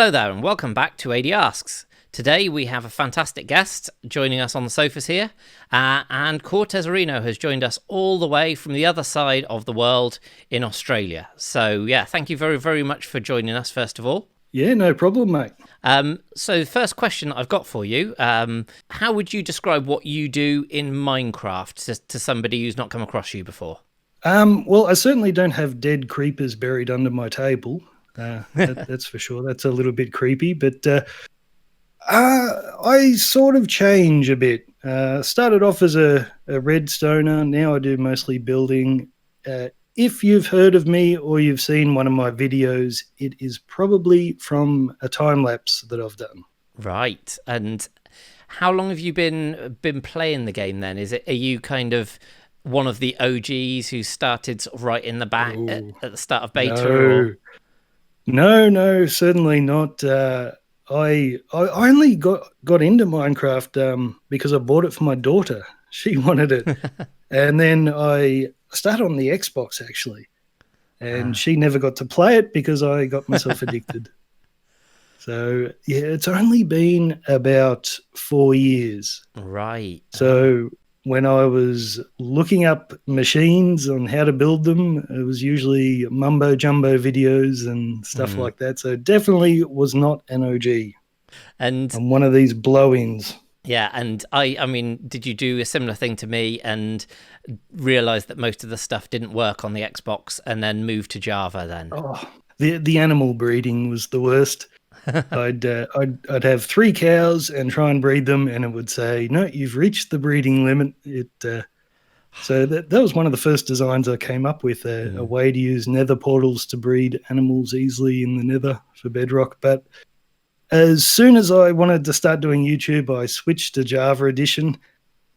Hello there and welcome back to Adie Asks. Today we have a fantastic guest joining us on the sofas here, and Cortezerino has joined us all the way from the other side of the world in Australia. So yeah, thank you very, very much for joining us first of all. Yeah, no problem, mate. So the first question I've got for you, how would you describe what you do in Minecraft to somebody who's not come across you before? Well, I certainly don't have dead creepers buried under my table. That's for sure. That's a little bit creepy, but I sort of change a bit. Started off as a redstoner. Now I do mostly building. If you've heard of me or you've seen one of my videos, it is probably from a time lapse that I've done. Right. And how long have you been playing the game then? Are you kind of one of the OGs who started sort of right in the back at the start of beta? No, certainly not. I only got into Minecraft because I bought it for my daughter. She wanted it. And then I started on the Xbox, actually. And she never got to play it because I got myself addicted. So, yeah, it's only been about 4 years. Right. So when I was looking up machines on how to build them, it was usually mumbo jumbo videos and stuff like that. So definitely was not an OG. And I'm one of these blow-ins. Yeah, and I mean, did you do a similar thing to me and realize that most of the stuff didn't work on the Xbox and then move to Java then? Oh, the animal breeding was the worst. I'd have 3 cows and try and breed them, and it would say, "No, you've reached the breeding limit." So that was one of the first designs I came up with, a way to use nether portals to breed animals easily in the nether for bedrock. But as soon as I wanted to start doing YouTube, I switched to Java Edition,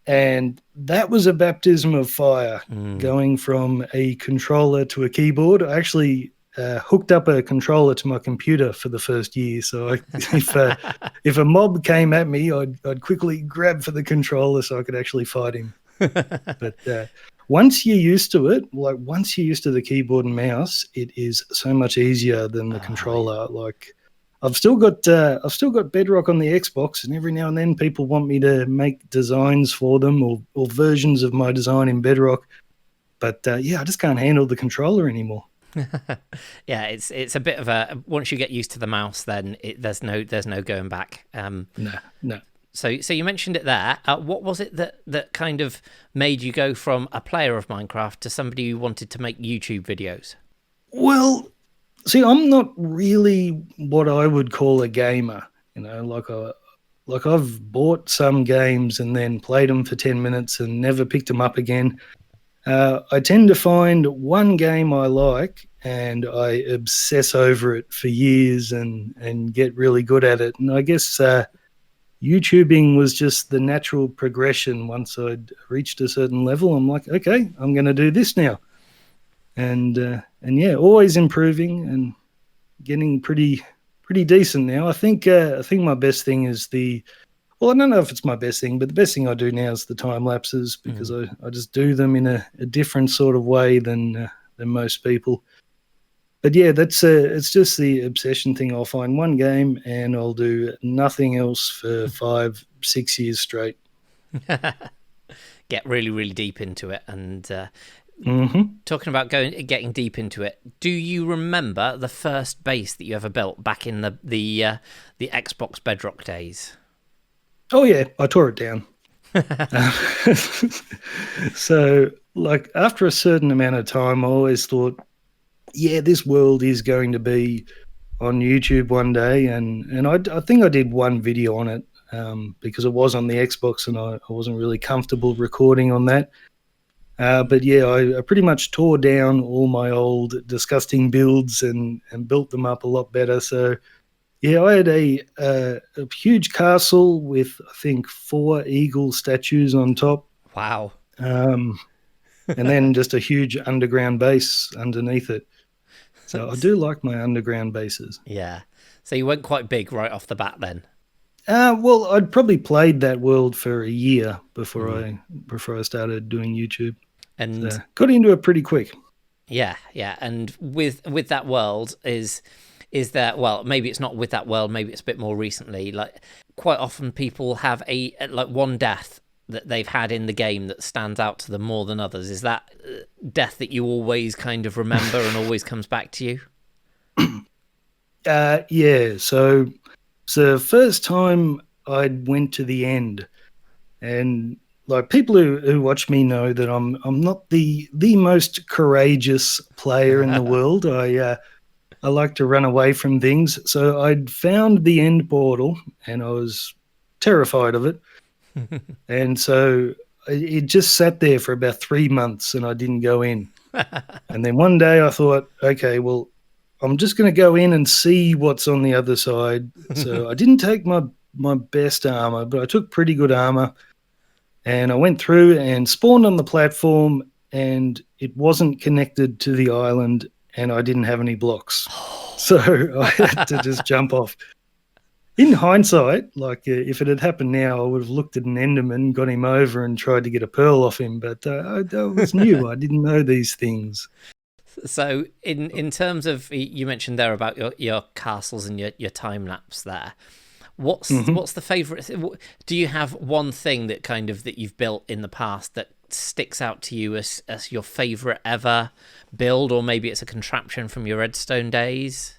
and that was a baptism of fire, going from a controller to a keyboard. I actually hooked up a controller to my computer for the first year. So if a mob came at me, I'd quickly grab for the controller so I could actually fight him. But once you're used to it, like once you're used to the keyboard and mouse, it is so much easier than the controller. Yeah. Like I've still got Bedrock on the Xbox, and every now and then people want me to make designs for them or versions of my design in Bedrock. But yeah, I just can't handle the controller anymore. Yeah, it's a bit of a, once you get used to the mouse, then there's no going back. No. So you mentioned it there. What was it that kind of made you go from a player of Minecraft to somebody who wanted to make YouTube videos? Well, see, I'm not really what I would call a gamer. You know, like I've bought some games and then played them for 10 minutes and never picked them up again. I tend to find one game I like and I obsess over it for years and get really good at it. And I guess YouTubing was just the natural progression. Once I'd reached a certain level, I'm like, okay, I'm going to do this now. And yeah, always improving and getting pretty decent now. I think my best thing is well, I don't know if it's my best thing, but the best thing I do now is the time lapses because I just do them in a different sort of way than most people. But yeah, it's just the obsession thing. I'll find one game and I'll do nothing else for 5-6 years straight. Get really, really deep into it. And talking about getting deep into it, do you remember the first base that you ever built back in the Xbox Bedrock days? Oh yeah, I tore it down. So, like after a certain amount of time, I always thought, yeah, this world is going to be on YouTube one day, and I think I did one video on it because it was on the Xbox, and I wasn't really comfortable recording on that. But yeah, I pretty much tore down all my old disgusting builds and built them up a lot better. So. Yeah, I had a huge castle with, I think, 4 eagle statues on top. Wow. And then just a huge underground base underneath it. So I do like my underground bases. Yeah. So you went quite big right off the bat then? Well, I'd probably played that world for a year before I started doing YouTube. And so got into it pretty quick. Yeah. And with that world, is is there, well, maybe it's not with that world, maybe it's a bit more recently, like quite often people have like one death that they've had in the game that stands out to them more than others. Is that death that you always kind of remember and always comes back to you? Yeah, so the first time I went to the end, and like people who watch me know that I'm not the most courageous player in the world. I like to run away from things. So I'd found the end portal and I was terrified of it. And so it just sat there for about 3 months and I didn't go in. And then one day I thought, okay, well, I'm just going to go in and see what's on the other side. So I didn't take my best armor, but I took pretty good armor. And I went through and spawned on the platform and it wasn't connected to the island and I didn't have any blocks. So I had to just jump off. In hindsight, like if it had happened now, I would have looked at an Enderman, got him over and tried to get a pearl off him. But I was new. I didn't know these things. So in terms of, you mentioned there about your castles and your time lapse there. What's the favorite? Do you have one thing that kind of that you've built in the past that sticks out to you as your favorite ever build, or maybe it's a contraption from your Redstone days?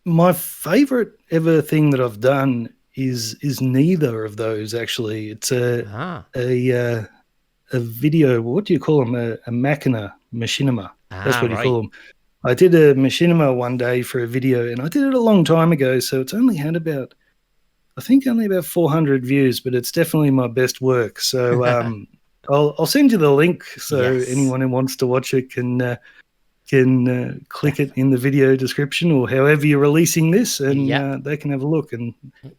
My favorite ever thing that I've done is neither of those actually. It's a video. What do you call them? A machinima. That's what you call them. I did a machinima one day for a video, and I did it a long time ago, so it's only had about 400 views, but it's definitely my best work. So I'll send you the link so anyone who wants to watch it can click it in the video description or however you're releasing this, and they can have a look. And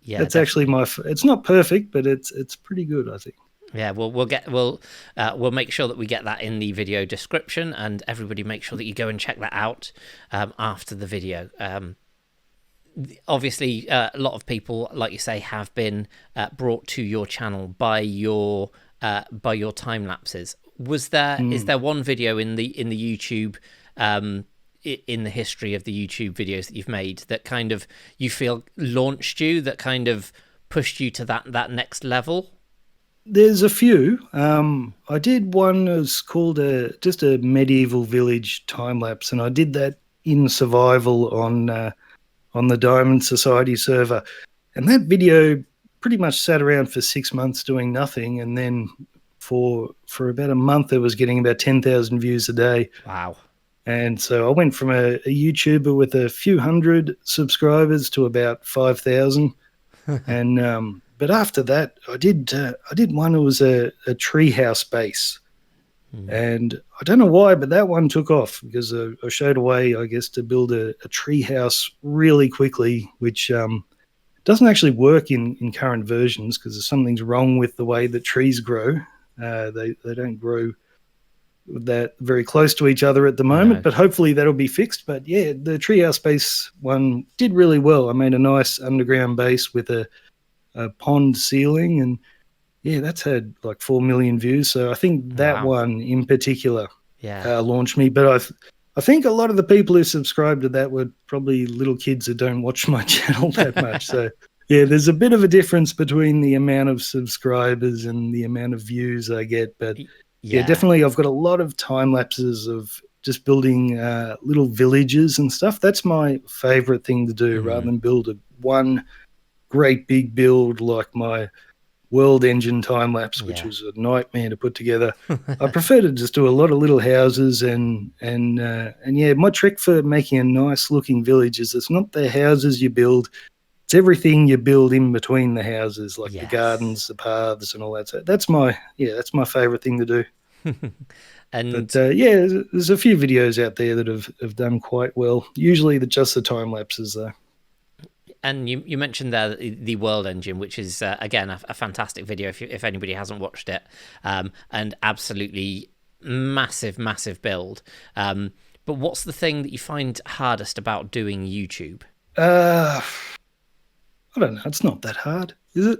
that's actually it's not perfect, but it's pretty good, I think. Yeah, we'll make sure that we get that in the video description, and everybody make sure that you go and check that out after the video. Obviously, a lot of people, like you say, have been brought to your channel by your time lapses. Is there one video in the YouTube in the history of the YouTube videos that you've made that kind of you feel launched you, that kind of pushed you to that next level? There's a few. I did one that was called just a medieval village time lapse, and I did that in survival on the Diamond Society server. And that video pretty much sat around for 6 months doing nothing, and then for about a month it was getting about 10,000 views a day. Wow. And so I went from a YouTuber with a few hundred subscribers to about 5,000. And but after that, I did one. It was a treehouse base, and I don't know why, but that one took off because I showed a way, I guess, to build a treehouse really quickly, which doesn't actually work in current versions because something's wrong with the way that trees grow. They don't grow that very close to each other at the moment, but hopefully that'll be fixed. But yeah, the treehouse base one did really well. I made a nice underground base with a pond ceiling, and yeah, that's had like 4 million views. So I think that one in particular launched me. But I think a lot of the people who subscribed to that were probably little kids who don't watch my channel that much. So yeah, there's a bit of a difference between the amount of subscribers and the amount of views I get. But yeah, definitely I've got a lot of time lapses of just building little villages and stuff. That's my favorite thing to do rather than build one great big build like my World Engine time lapse, which was a nightmare to put together. I prefer to just do a lot of little houses and yeah, my trick for making a nice looking village is it's not the houses you build, it's everything you build in between the houses, like the gardens, the paths, and all that. So that's my favorite thing to do. But yeah, there's a few videos out there that have done quite well. Usually just the time lapses though. And you mentioned there the World Engine, which is, again, a fantastic video if anybody hasn't watched it, and absolutely massive build. But what's the thing that you find hardest about doing YouTube? I don't know. It's not that hard, is it?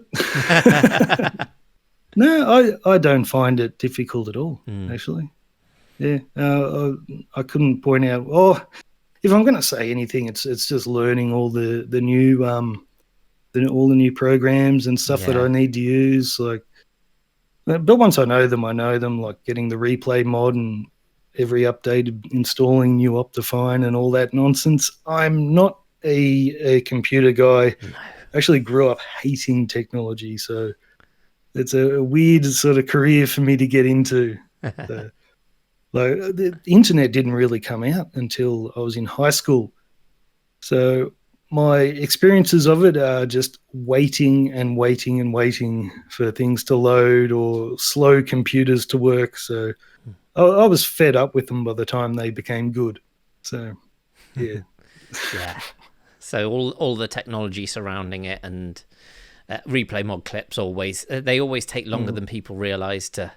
No, I don't find it difficult at all, actually. Yeah, I couldn't point out, if I'm going to say anything, it's just learning all the new all the new programs and stuff that I need to use. Like, but once I know them, like getting the ReplayMod and every update, installing new Optifine and all that nonsense. I'm not a computer guy. No. I actually grew up hating technology, so it's a weird sort of career for me to get into. So, like, the internet didn't really come out until I was in high school. So my experiences of it are just waiting and waiting and waiting for things to load or slow computers to work. So I was fed up with them by the time they became good. So, yeah. Yeah. So all the technology surrounding it and ReplayMod clips always take longer than people realize to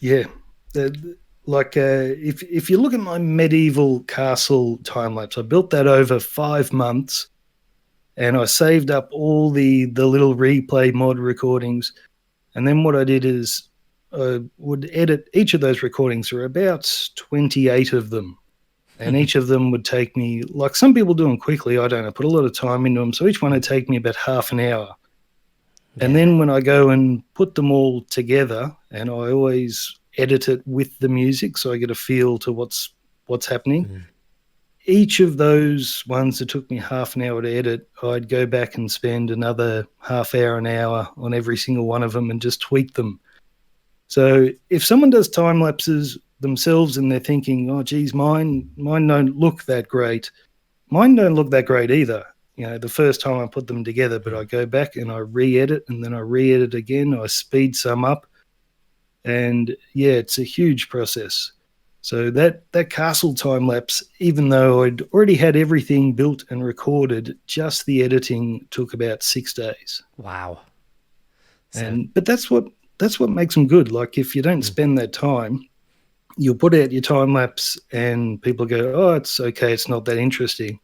yeah. If you look at my medieval castle time lapse, I built that over 5 months, and I saved up all the little ReplayMod recordings. And then what I did is I would edit each of those recordings. There were about 28 of them, and each of them would take me, like some people do them quickly. I don't know, put a lot of time into them. So each one would take me about half an hour. Yeah. And then when I go and put them all together, and I always edit it with the music so I get a feel to what's happening. Each of those ones that took me half an hour to edit, I'd go back and spend another half hour, an hour on every single one of them and just tweak them. So if someone does time lapses themselves and they're thinking, oh, geez, mine don't look that great. Mine don't look that great either. You know, the first time I put them together, but I go back and I re-edit, and then I re-edit again. I speed some up. And yeah, it's a huge process. So that castle time lapse, even though I'd already had everything built and recorded, just the editing took about 6 days. Wow. But that's what makes them good. Like, if you don't spend that time, you'll put out your time lapse and people go, oh, it's okay, it's not that interesting.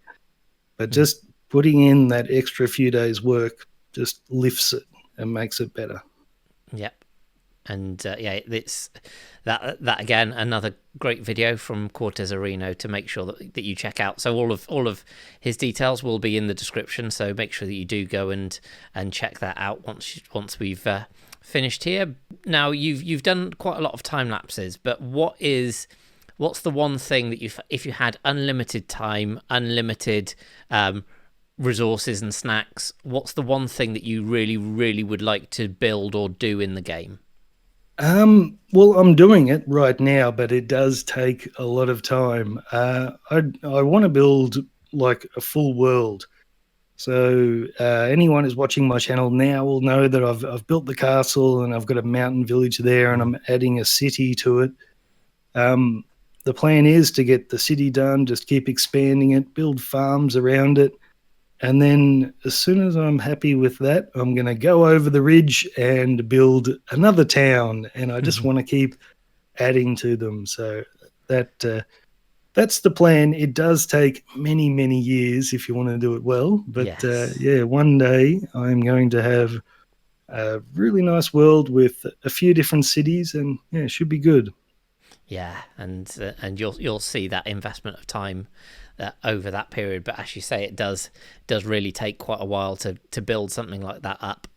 But just putting in that extra few days work just lifts it and makes it better. Yep. And it's that again, another great video from Cortezerino to make sure that you check out. So all of his details will be in the description. So make sure that you do go and check that out once we've finished here. Now you've done quite a lot of time lapses, but what's the one thing that if you had unlimited time, unlimited resources and snacks, what's the one thing that you really, really would like to build or do in the game? Well, I'm doing it right now, but it does take a lot of time. I want to build like a full world. So anyone who's watching my channel now will know that I've built the castle and I've got a mountain village there, and I'm adding a city to it. The plan is to get the city done, just keep expanding it, build farms around it. And then as soon as I'm happy with that, I'm going to go over the ridge and build another town. And I just want to keep adding to them. So that's the plan. It does take many, many years if you want to do it well. But yes. One day I'm going to have a really nice world with a few different cities, and yeah, it should be good. Yeah, and you'll see that investment of time over that period. But as you say, it does really take quite a while to build something like that up.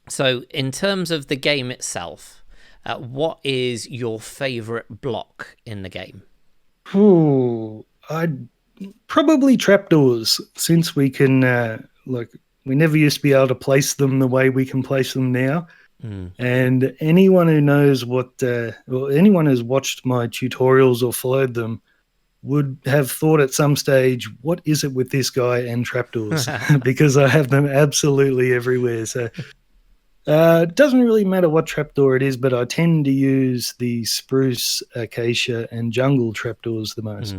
So in terms of the game itself, what is your favourite block in the game? I'd probably trapdoors, since we can we never used to be able to place them the way we can place them now. And anyone who knows anyone who's watched my tutorials or followed them would have thought at some stage, what is it with this guy and trapdoors? Because I have them absolutely everywhere. So it doesn't really matter what trapdoor it is, but I tend to use the spruce, acacia, and jungle trapdoors the most.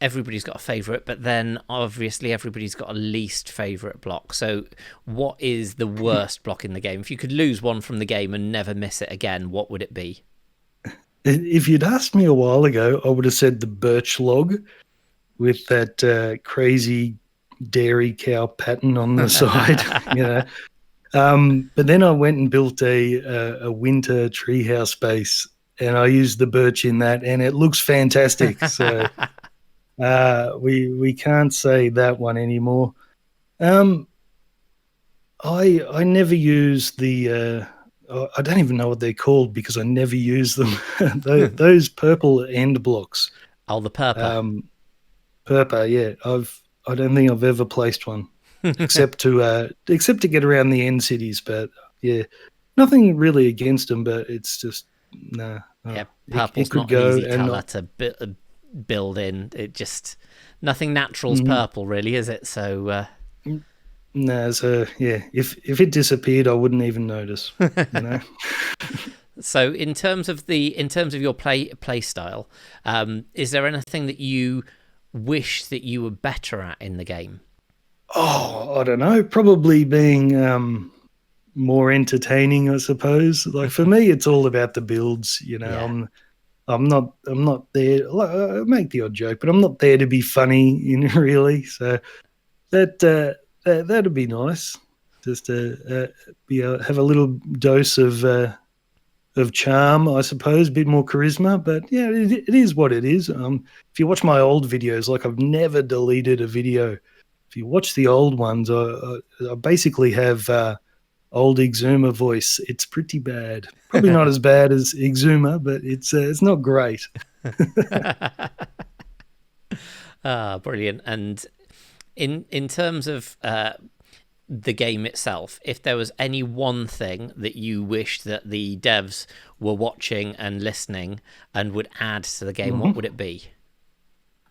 Everybody's got a favourite, but then obviously everybody's got a least favourite block. So what is the worst block in the game? If you could lose one from the game and never miss it again, what would it be? If you'd asked me a while ago, I would have said the birch log with that crazy dairy cow pattern on the side, you know. But then I went and built a winter treehouse base, and I used the birch in that, and it looks fantastic. So we can't say that one anymore. I never use the. I don't even know what they're called because I never use them. Those purple end blocks. Oh, the purple. Purple, yeah. I don't think I've ever placed one except to get around the end cities. But yeah, nothing really against them. But it's just nah. Yeah, purple's it could not an go easy and colour not. to build in. It just nothing natural's purple, really, is it? So. No, so yeah, if it disappeared, I wouldn't even notice. You know. So in terms of your play style, is there anything that you wish that you were better at in the game? Oh, I don't know. Probably being more entertaining, I suppose. Like for me, it's all about the builds. You know, Yeah. I'm not there. I make the odd joke, but I'm not there to be funny, really. So that'd be nice. Just to have a little dose of charm, I suppose, a bit more charisma. But yeah, it is what it is. If you watch my old videos, like I've never deleted a video. If you watch the old ones, I basically have old Exuma voice. It's pretty bad. Probably not as bad as Exuma, but it's not great. Brilliant. And in terms of the game itself, if there was any one thing that you wish that the devs were watching and listening and would add to the game, what would it be?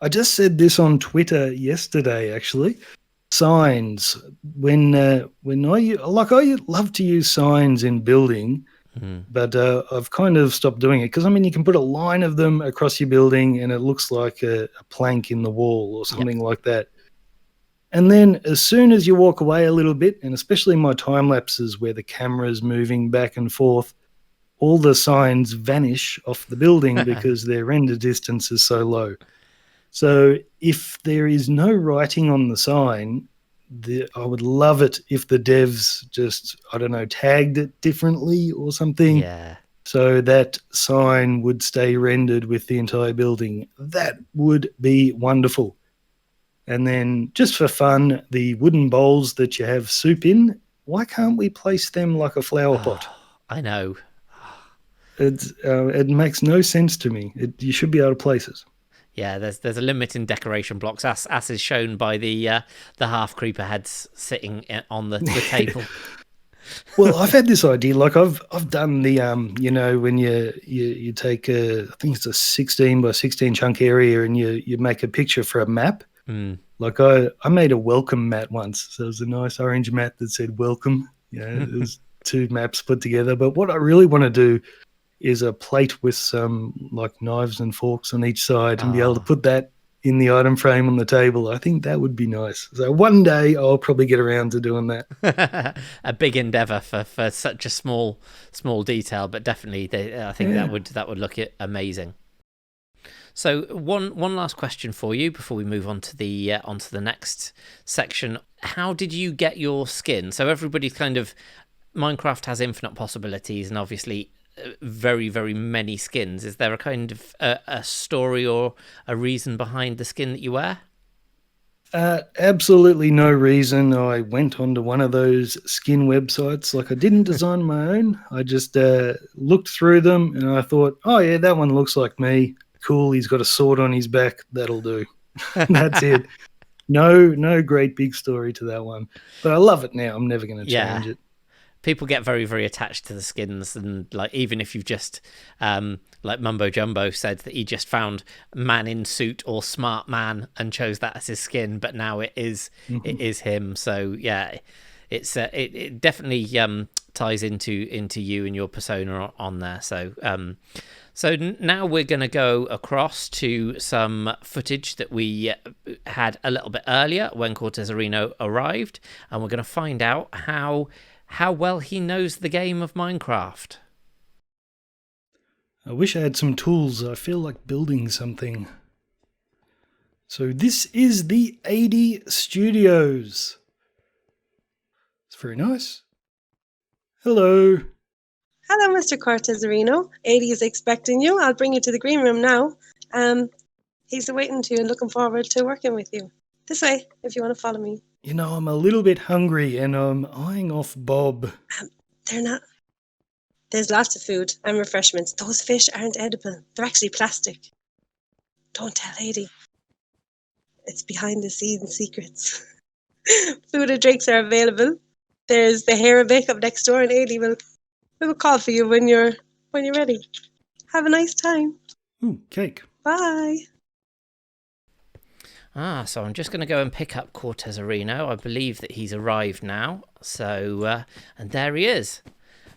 I just said this on Twitter yesterday, actually. Signs. When I love to use signs in building, but I've kind of stopped doing it because you can put a line of them across your building and it looks like a plank in the wall or something like that. And then as soon as you walk away a little bit, and especially my time lapses where the camera's moving back and forth, all the signs vanish off the building because their render distance is so low. So if there is no writing on the sign, I would love it if the devs just, I don't know, tagged it differently or something. Yeah. So that sign would stay rendered with the entire building. That would be wonderful. And then just for fun, the wooden bowls that you have soup in, why can't we place them like a flower pot? I know. It makes no sense to me. You should be able to place it. Yeah, there's a limit in decoration blocks, as is shown by the half creeper heads sitting on the table. Well, I've had this idea. Like I've done the when you take I think it's a 16 by 16 chunk area and you make a picture for a map. Like I made a welcome mat once. So it was a nice orange mat that said welcome. It was 2 maps put together. But what I really want to do is a plate with some like knives and forks on each side and be able to put that in the item frame on the table. I think that would be nice. So one day I'll probably get around to doing that. A big endeavor for such a small detail, but definitely I think that would look amazing. So one last question for you before we move on to the onto the next section. How did you get your skin? So everybody's kind of, Minecraft has infinite possibilities and obviously very, very many skins. Is there a kind of a story or a reason behind the skin that you wear? Absolutely no reason. I went onto one of those skin websites. Like I didn't design my own. I just looked through them and I thought, oh yeah, that one looks like me. Cool. He's got a sword on his back. That'll do. That's it. No great big story to that one. But I love it now. I'm never going to change it. People get very, very attached to the skins, and like even if you've just like Mumbo Jumbo said that he just found man in suit or smart man and chose that as his skin, but now it is him. So yeah, it definitely ties into you and your persona on there. So now we're going to go across to some footage that we had a little bit earlier when Cortezerino arrived, and we're going to find out how well he knows the game of Minecraft. I wish I had some tools. I feel like building something. So this is the Adie Studios. It's very nice. Hello. Hello, Mr. Cortezerino. Adie is expecting you. I'll bring you to the green room now. He's waiting to you and looking forward to working with you. This way, if you want to follow me. You know, I'm a little bit hungry and I'm eyeing off Bob. They're not. There's lots of food and refreshments. Those fish aren't edible. They're actually plastic. Don't tell Adie. It's behind the scenes secrets. Food and drinks are available. There's the hair and makeup next door, and Adie will call for you when you're ready. Have a nice time. Ooh, cake. Bye. So I'm just going to go and pick up Cortezerino. I believe that he's arrived now. So, and there he is.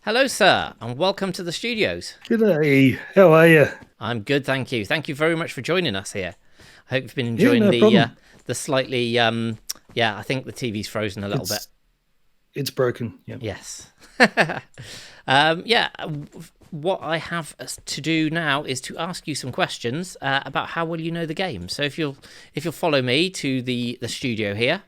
Hello, sir, and welcome to the studios. G'day. How are you? I'm good, thank you. Thank you very much for joining us here. I hope you've been enjoying the slightly, I think the TV's frozen a little bit. It's broken, yeah. Yes. What I have to do now is to ask you some questions about how well you know the game. So if you'll follow me to the studio here.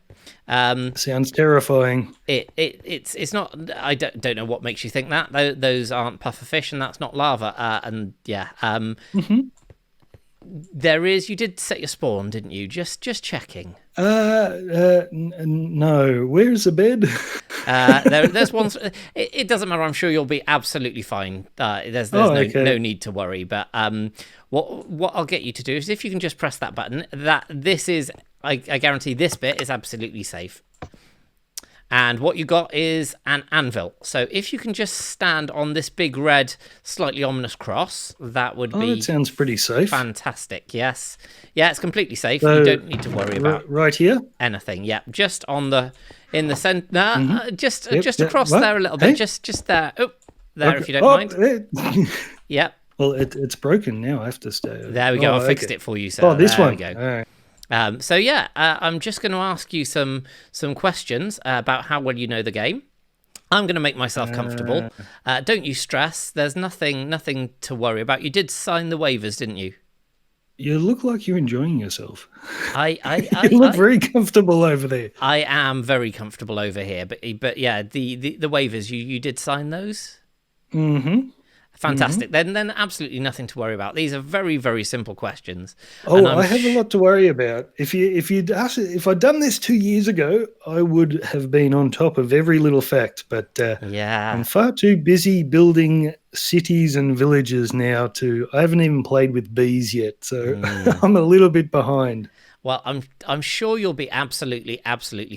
Sounds terrifying. It's not. I don't know what makes you think that. Those aren't pufferfish, and that's not lava. There is. You did set your spawn, didn't you? Just checking. No. Where's the bed? There's one. It doesn't matter. I'm sure you'll be absolutely fine. There's no need to worry. But what I'll get you to do is if you can just press that button. I guarantee this bit is absolutely safe. And what you got is an anvil. So if you can just stand on this big red, slightly ominous cross, that would be... that sounds pretty safe. Fantastic, yes. Yeah, it's completely safe. So, you don't need to worry about... Right here? Anything, yeah. Just in the centre... Just across there a little bit. Hey? Just there. Oh, there, if you don't mind. Yep. Well, it's broken now. I have to stay. There we go. I fixed it for you, sir. Oh, this there one. We go. All right. I'm just going to ask you some questions about how well you know the game. I'm going to make myself comfortable. Don't you stress. There's nothing to worry about. You did sign the waivers, didn't you? You look like you're enjoying yourself. You look very comfortable over there. I am very comfortable over here, but yeah, the waivers you did sign those. Mm-hmm. Fantastic. Mm-hmm. Then absolutely nothing to worry about. These are very, very simple questions. Oh, I have a lot to worry about. If I'd done this 2 years ago, I would have been on top of every little fact. But I'm far too busy building cities and villages now I haven't even played with bees yet, so I'm a little bit behind. Well, I'm sure you'll be absolutely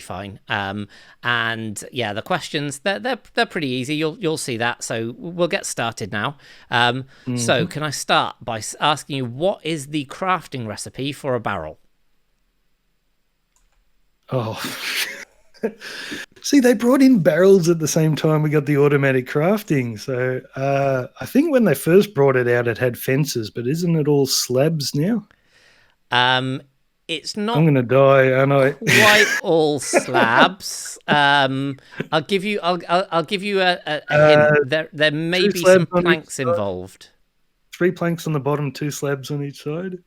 fine. And yeah, the questions they're pretty easy. You'll see that. So we'll get started now. So can I start by asking you what is the crafting recipe for a barrel? Oh, see, they brought in barrels at the same time we got the automatic crafting. So I think when they first brought it out, it had fences, but isn't it all slabs now? It's not. I'm going to die, aren't I? Quite all slabs. I'll give you a hint. There may be some planks involved. 3 planks on the bottom, 2 slabs on each side.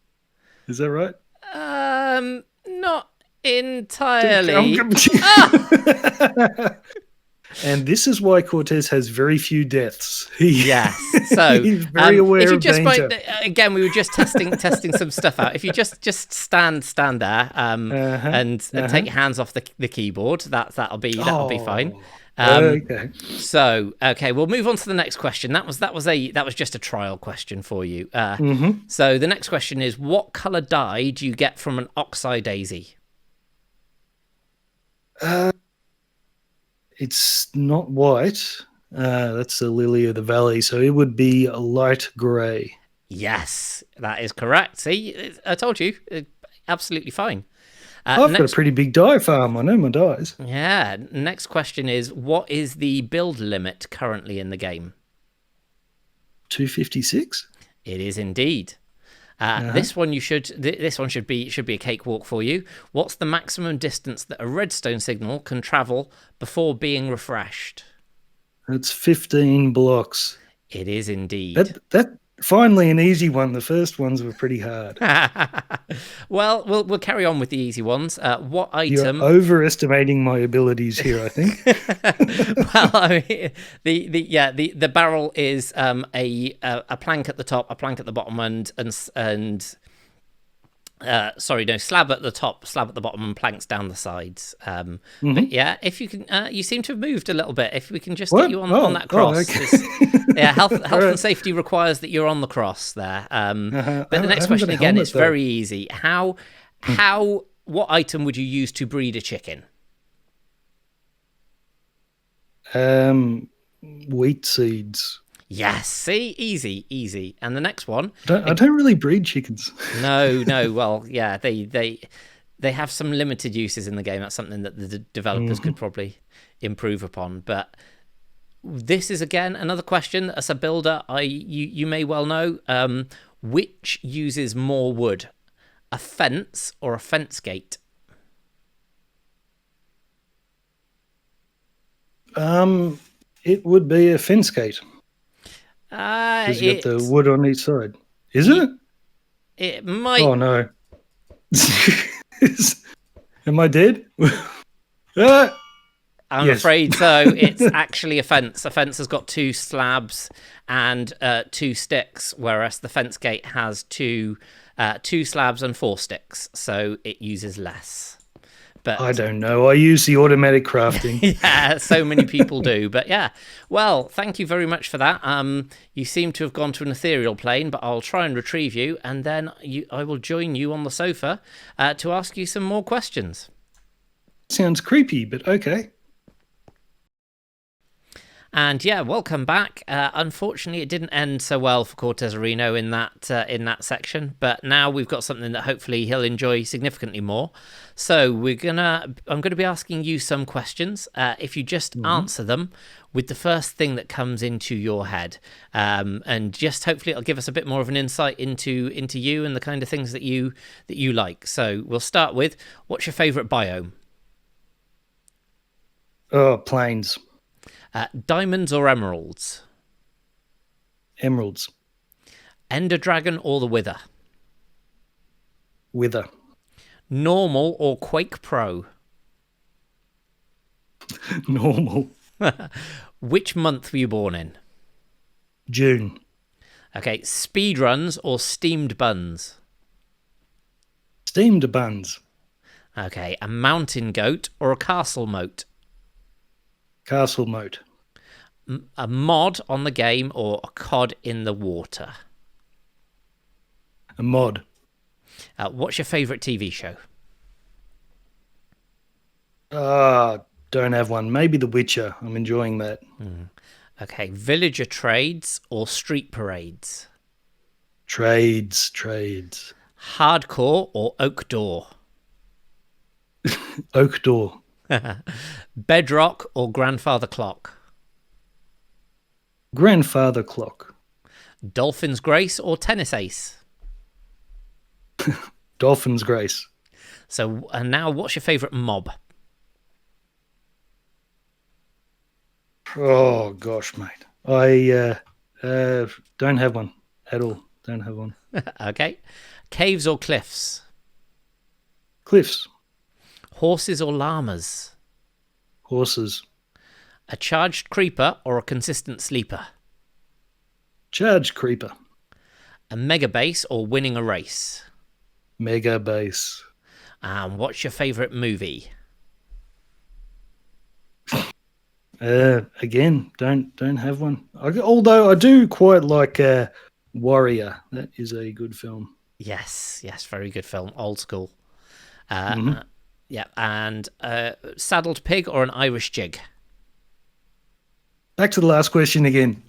Is that right? Not entirely. And this is why Cortez has very few deaths. Yes. So he's very aware of danger. Again, we were just testing some stuff out. If you just stand there and take your hands off the keyboard, that'll be fine. Okay. So we'll move on to the next question. That was just a trial question for you. So the next question is, what color dye do you get from an oxeye daisy? It's not white. That's the lily of the valley, so it would be a light grey. Yes, that is correct. See, I told you, absolutely fine. I've got a pretty big dye farm. I know my dyes. Yeah. Next question is, what is the build limit currently in the game? 256. It is indeed. This one should be a cakewalk for you. What's the maximum distance that a redstone signal can travel before being refreshed? That's 15 blocks. It is indeed. Finally, an easy one. The first ones were pretty hard. Well, we'll carry on with the easy ones. What You're item? overestimating my abilities here, I think. Well, I mean, the barrel is a plank at the top, a plank at the bottom, slab at the top, slab at the bottom, and planks down the sides. But yeah, if you can, you seem to have moved a little bit. If we can just get you on that cross. Okay. Health and safety requires that you're on the cross there. But the next question again, it's very easy. What item would you use to breed a chicken? Wheat seeds. Yes, see, easy. And the next one, I don't really breed chickens. No. Well, yeah, they have some limited uses in the game. That's something that the developers could probably improve upon. But this is again another question. As a builder, you may well know which uses more wood, a fence or a fence gate. It would be a fence gate. Because you got the wood on each side. Is it? It might. Oh no. Am I dead? I'm afraid so. It's actually a fence. A fence has got 2 slabs and 2 sticks, whereas the fence gate has 2 slabs and 4 sticks, so it uses less. But I don't know. I use the automatic crafting. Yeah, so many people do. But yeah, well, thank you very much for that. You seem to have gone to an ethereal plane, but I'll try and retrieve you, and then I will join you on the sofa to ask you some more questions. Sounds creepy, but okay. And yeah, welcome back. Unfortunately, it didn't end so well for Cortezerino in that section, but now we've got something that hopefully he'll enjoy significantly more. So I'm gonna be asking you some questions. If you just answer them with the first thing that comes into your head, and just hopefully it'll give us a bit more of an insight into you and the kind of things that you like. So we'll start with, what's your favourite biome? Oh, plains. Diamonds or emeralds? Emeralds. Ender Dragon or the Wither? Wither. Normal or Quake Pro? Normal. Which month were you born in? June. Okay, speedruns or steamed buns? Steamed buns. Okay, a mountain goat or a castle moat? Castle moat. A mod on the game or a cod in the water? A mod. What's your favourite TV show? Don't have one. Maybe The Witcher. I'm enjoying that. Okay, villager trades or street parades? Trades. Hardcore or oak door? Oak door. Bedrock or grandfather clock? Grandfather clock. Dolphin's Grace or tennis ace? Dolphin's Grace. So, and now what's your favourite mob? Oh, gosh, mate. I don't have one at all. Don't have one. Okay. Caves or cliffs? Cliffs. Horses or llamas? Horses. A charged creeper or a consistent sleeper? Charged creeper. A mega base or winning a race? Mega base. And what's your favourite movie? Again, don't have one. Although I do quite like Warrior. That is a good film. Yes, very good film. Old school. Yeah, and saddled pig or an Irish jig? Back to the last question again.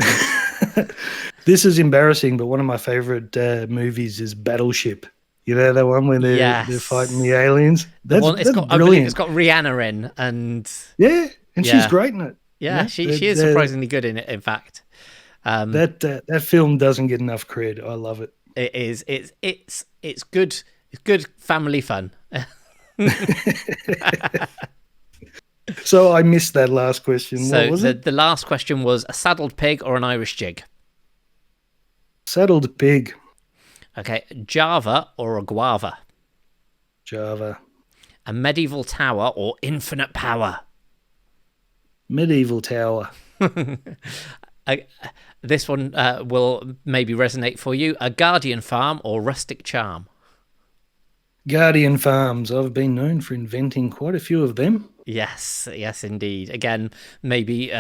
This is embarrassing, but one of my favorite movies is Battleship. You know that one where they're fighting the aliens? That's brilliant. I believe it's got Rihanna in, and yeah, and she's great in it. Yeah, she is surprisingly good in it. In fact, that film doesn't get enough cred. I love it. It is. It's good. It's good family fun. So I missed that last question. So what was it? The last question was a saddled pig or an Irish jig? Saddled pig. Okay, Java or a guava? Java. A medieval tower or infinite power? Medieval tower. This one will maybe resonate for you. A guardian farm or rustic charm? Guardian farms. I've been known for inventing quite a few of them. Yes, indeed. Again, maybe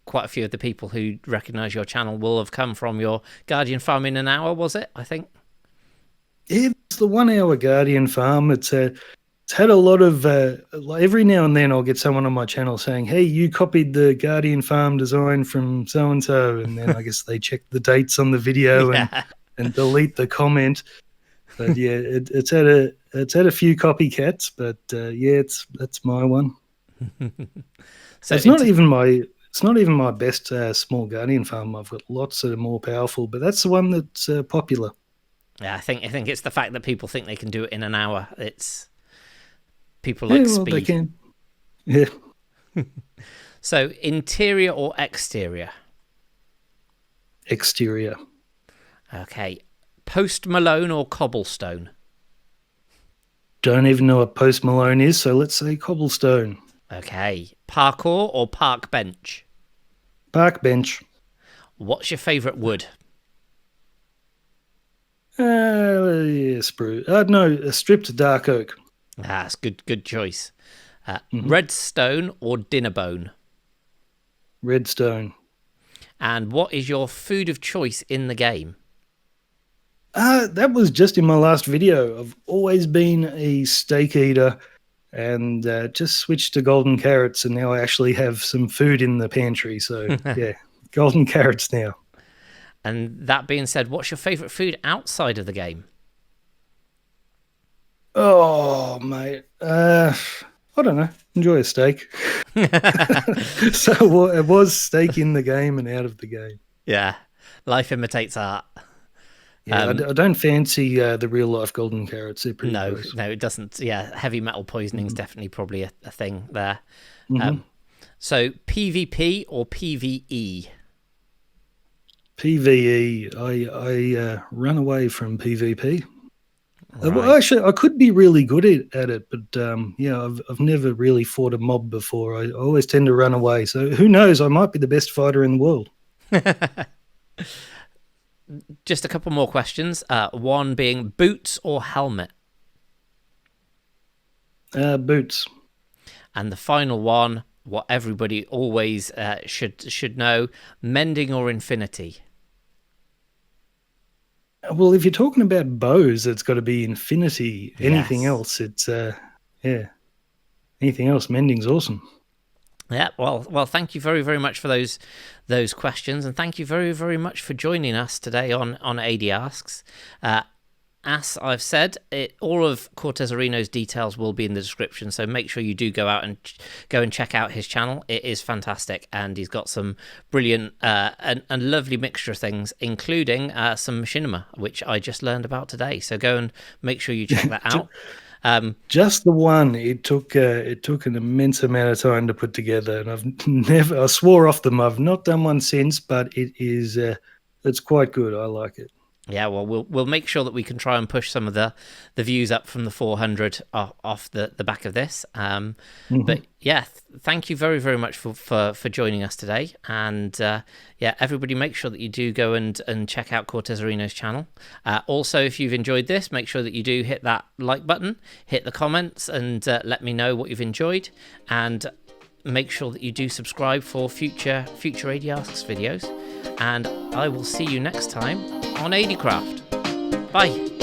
quite a few of the people who recognise your channel will have come from your guardian farm in an hour, was it? I think. Yeah, it's the 1 hour Guardian farm. It's had a lot of every now and then I'll get someone on my channel saying, "Hey, you copied the Guardian farm design from so and so," and then I guess they check the dates on the video and delete the comment. But yeah, it's had a few copycats, but yeah, that's my one. So it's not even my best small Guardian farm. I've got lots that are more powerful, but that's the one that's popular. Yeah, I think it's the fact that people think they can do it in an hour. It's people like speed. They can. Yeah. So interior or exterior? Exterior. Okay. Post Malone or cobblestone? Don't even know what Post Malone is, so let's say cobblestone. Okay. Parkour or park bench? Park bench. What's your favourite wood? Yeah, spruce. No, a stripped dark oak. That's good choice. Redstone or dinner bone? Redstone. And what is your food of choice in the game? That was just in my last video. I've always been a steak eater and just switched to golden carrots, and now I actually have some food in the pantry. So, yeah, golden carrots now. And that being said, what's your favourite food outside of the game? Oh, mate. I don't know. Enjoy a steak. So it was steak in the game and out of the game. Yeah. Life imitates art. Yeah, I don't fancy the real life golden carrots. They're pretty gross. No, it doesn't. Yeah, heavy metal poisoning is definitely probably a thing there. So PvP or PvE? PvE. I run away from PvP. Right. Well, actually, I could be really good at it, but yeah, I've never really fought a mob before. I always tend to run away. So who knows? I might be the best fighter in the world. Just a couple more questions. One being boots or helmet? Boots. And the final one, what everybody always should know, mending or infinity? Well, if you're talking about bows, it's got to be infinity. Anything else, it's yeah. Anything else, mending's awesome. Yeah, well, thank you very, very much for those questions, and thank you very, very much for joining us today on Adie Asks. As I've said, all of Cortezerino's details will be in the description, so make sure you do go out and check out his channel. It is fantastic, and he's got some brilliant and lovely mixture of things, including some machinima, which I just learned about today. So go and make sure you check that out. Just the one. It took an immense amount of time to put together, and I swore off them. I've not done one since, but it's quite good. I like it. Yeah, well, we'll make sure that we can try and push some of the views up from the 400 off the back of this. But yeah, thank you very, very much for joining us today. And yeah, everybody make sure that you do go and check out Cortezerino's channel. Also, if you've enjoyed this, make sure that you do hit that like button, hit the comments, and let me know what you've enjoyed. And make sure that you do subscribe for future Adie Asks videos. And I will see you next time on Adiecraft. Bye.